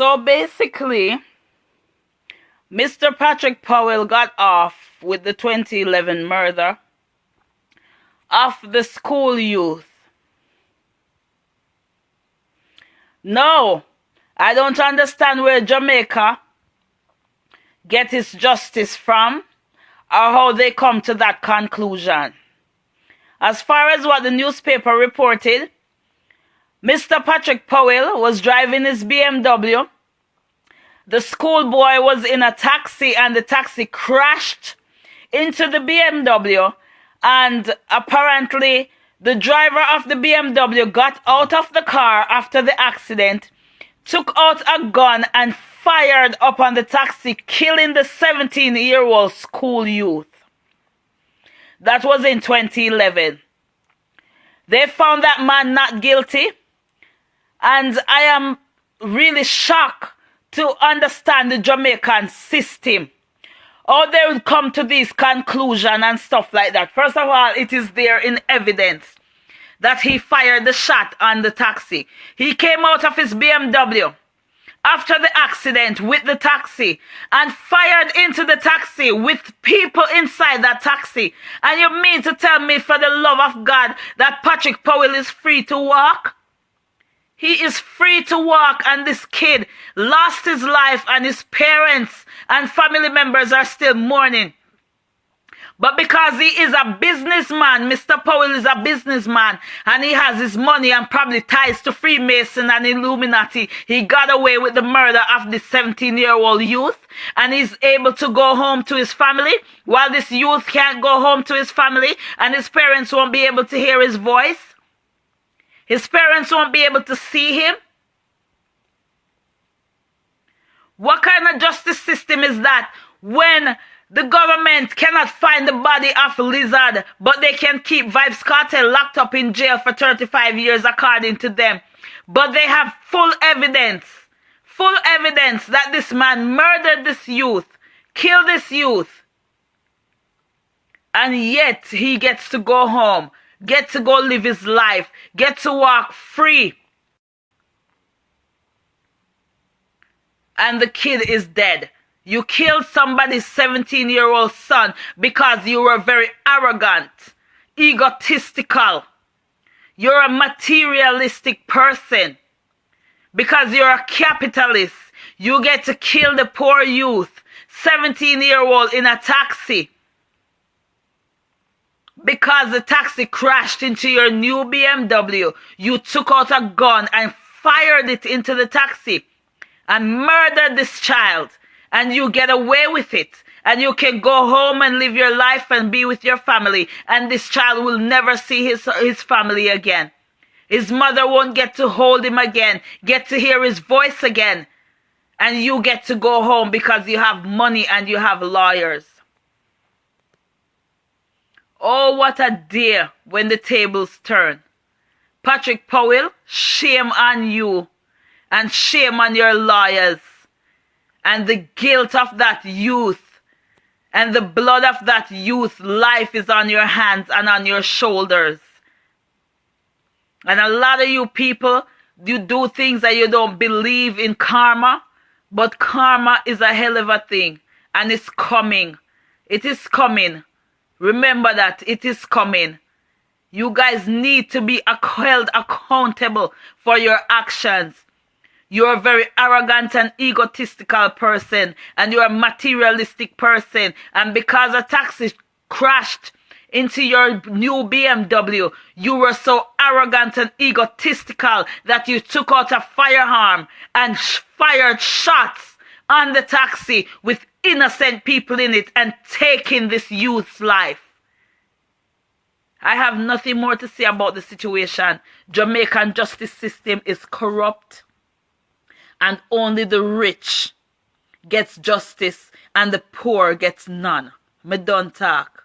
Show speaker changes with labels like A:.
A: So basically, Mr. Patrick Powell got off with the 2011 murder of the school youth. No, I don't understand where Jamaica get its justice from or how they come to that conclusion. As far as what the newspaper reported, Mr. Patrick Powell was driving his BMW. The schoolboy was in a taxi and the taxi crashed into the BMW, and apparently the driver of the BMW got out of the car after the accident, took out a gun and fired upon the taxi, killing the 17-year-old school youth. That was in 2011. They found that man not guilty, and I am really shocked to understand the Jamaican system. How they will come to this conclusion and stuff like that. First of all, it is there in evidence that he fired the shot on the taxi. He came out of his BMW after the accident with the taxi and fired into the taxi with people inside that taxi. And you mean to tell me, for the love of God, that Patrick Powell is free to walk? He is free to walk, and this kid lost his life, and his parents and family members are still mourning. But because he is a businessman, Mr. Powell is a businessman, and he has his money and probably ties to Freemason and Illuminati, he got away with the murder of this 17-year-old youth, and he's able to go home to his family, while this youth can't go home to his family, and his parents won't be able to hear his voice. His parents won't be able to see him. What kind of justice system is that when the government cannot find the body of Lizard, but they can keep Vybz Kartel locked up in jail for 35 years according to them? But they have full evidence that this man murdered this youth, killed this youth, and yet he gets to go home, get to go live his life, get to walk free. And the kid is dead. You killed somebody's 17-year-old son because you were very arrogant, egotistical. You're a materialistic person. Because you're a capitalist, you get to kill the poor youth, 17-year-old in a taxi. Because the taxi crashed into your new BMW, you took out a gun and fired it into the taxi and murdered this child, and you get away with it, and you can go home and live your life and be with your family, and this child will never see his family again. His mother won't get to hold him again, get to hear his voice again, and you get to go home because you have money and you have lawyers. Oh, what a day when the tables turn. Patrick Powell, shame on you, and shame on your lawyers, and the guilt of that youth, and the blood of that youth life is on your hands and on your shoulders. And a lot of you people, you do things that you don't believe in karma, but karma is a hell of a thing, and it's coming. It is coming. Remember that it is coming. You guys need to be held accountable for your actions. You're a very arrogant and egotistical person, and you're a materialistic person. And because a taxi crashed into your new BMW, you were so arrogant and egotistical that you took out a firearm and fired shots on the taxi with innocent people in it and taking this youth's life. I have nothing more to say about the situation. Jamaican justice system is corrupt, and only the rich gets justice and the poor gets none. Me done talk.